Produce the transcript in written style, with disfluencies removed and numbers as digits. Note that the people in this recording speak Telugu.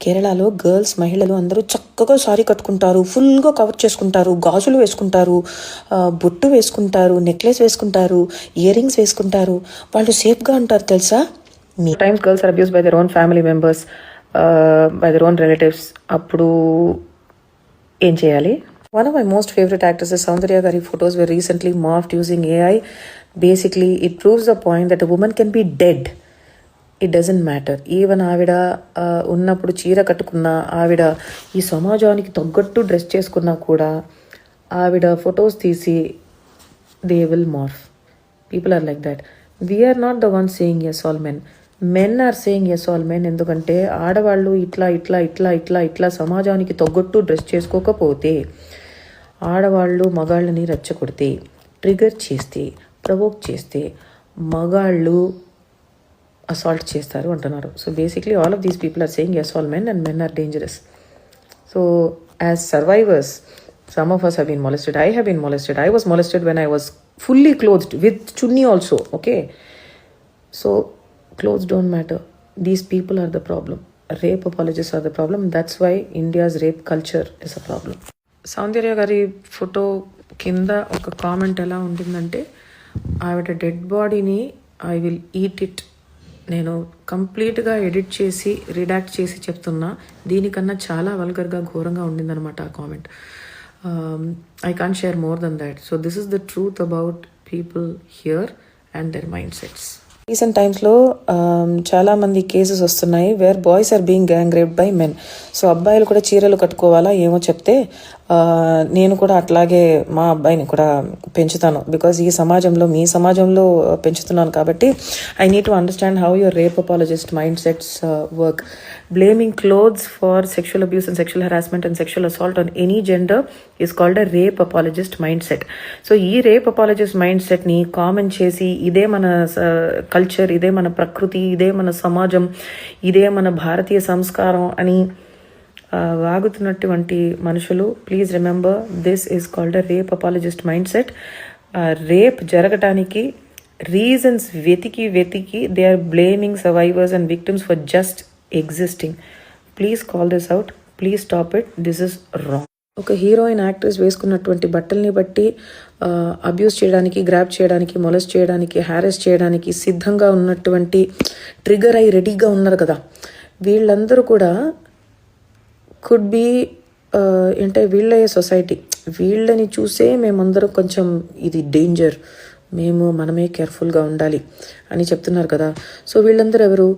కేరళలో గర్ల్స్ మహిళలు అందరూ చక్కగా సారీ కట్టుకుంటారు, ఫుల్గా కవర్ చేసుకుంటారు, గాజులు వేసుకుంటారు, బొట్టు వేసుకుంటారు, నెక్లెస్ వేసుకుంటారు, ఇయర్ రింగ్స్ వేసుకుంటారు. వాళ్ళు సేఫ్గా ఉంటారు తెలుసా. Times girls are abuse by their own family members, by their own relatives. అప్పుడు ఏం చేయాలి? One of my most favorite actresses, Soundarya Gari photos were recently morphed using AI. Basically, it proves the point that a woman can be dead. It doesn't matter. Even ఆవిడ ఉన్నప్పుడు చీర కట్టుకున్నా, ఆవిడ ఈ సమాజానికి తగ్గట్టు డ్రెస్ చేసుకున్నా కూడా ఆవిడ ఫొటోస్ తీసి they will morph. People are like that. We're not the one saying yes all men. Men are saying yes all men. ఎందుకంటే ఆడవాళ్ళు ఇట్లా ఇట్లా ఇట్లా ఇట్లా ఇట్లా సమాజానికి తగ్గట్టు డ్రెస్ చేసుకోకపోతే, ఆడవాళ్ళు మగాళ్ళని రెచ్చగొడితే, ట్రిగర్ చేస్తే, ప్రవోక్ చేస్తే మగాళ్ళు అసాల్ట్ చేస్తారు అంటున్నారు. So basically all of these people are saying yes all men and men are dangerous. So as survivors, some of us have been molested. I have been molested. I was molested when I was fully clothed with chunni also. Okay, so clothes don't matter. These people are the problem. Rape apologists are the problem. That's why India's rape culture is a problem. సౌందర్య గారి ఫోటో కింద ఒక కామెంట్ ఎలా ఉంటుందంటే, ఆవిడ డెడ్ బాడీని ఐ విల్ ఈట్ ఇట్. నేను కంప్లీట్గా ఎడిట్ చేసి రిడాక్ట్ చేసి చెప్తున్నా, దీనికన్నా చాలా వల్గర్గా ఘోరంగా ఉండిందనమాట ఆ comment. I can't share more than that. So this is the truth about people here and their mindsets. Recent టైమ్స్లో చాలా మంది కేసెస్ వస్తున్నాయి where boys are being gang raped by men. So అబ్బాయిలు కూడా చీరలు కట్టుకోవాలా ఏమో చెప్తే నేను కూడా అట్లాగే మా అబ్బాయిని కూడా పెంచుతాను. బికాజ్ ఈ సమాజంలో, మీ సమాజంలో పెంచుతున్నాను కాబట్టి I need to understand how your rape apologist mind sets work. Blaming clothes for sexual abuse and sexual harassment and sexual assault on any gender is called a rape apologist mindset. So ee rape apologist mindset ni common chesi ide mana culture, ide mana prakriti, ide mana samajam, ide mana bharatiya samskaram ani వాగుతున్నటువంటి మనుషులు, please remember this is called a rape apologist mindset. Rape జరగటానికి రీజన్స్ వెతికి they are blaming survivors and victims for just existing. Please call this out. Please stop it. This is wrong. ఒక హీరోయిన్ యాక్ట్రెస్ వేసుకున్నటువంటి బట్టల్ని బట్టి అబ్యూస్ చేయడానికి, గ్రాప్ చేయడానికి, మొలెస్ట్ చేయడానికి, హ్యారెస్ చేయడానికి సిద్ధంగా ఉన్నటువంటి ట్రిగర్ అయి రెడీగా ఉన్నారు కదా, వీళ్ళందరూ కూడా కుడ్ బీ అంటే వీళ్ళ సొసైటీ. వీళ్ళని చూసే మేమందరం కొంచెం ఇది డేంజర్, మనమే కేర్ఫుల్గా ఉండాలి అని చెప్తున్నారు కదా. సో వీళ్ళందరూ ఎవరు?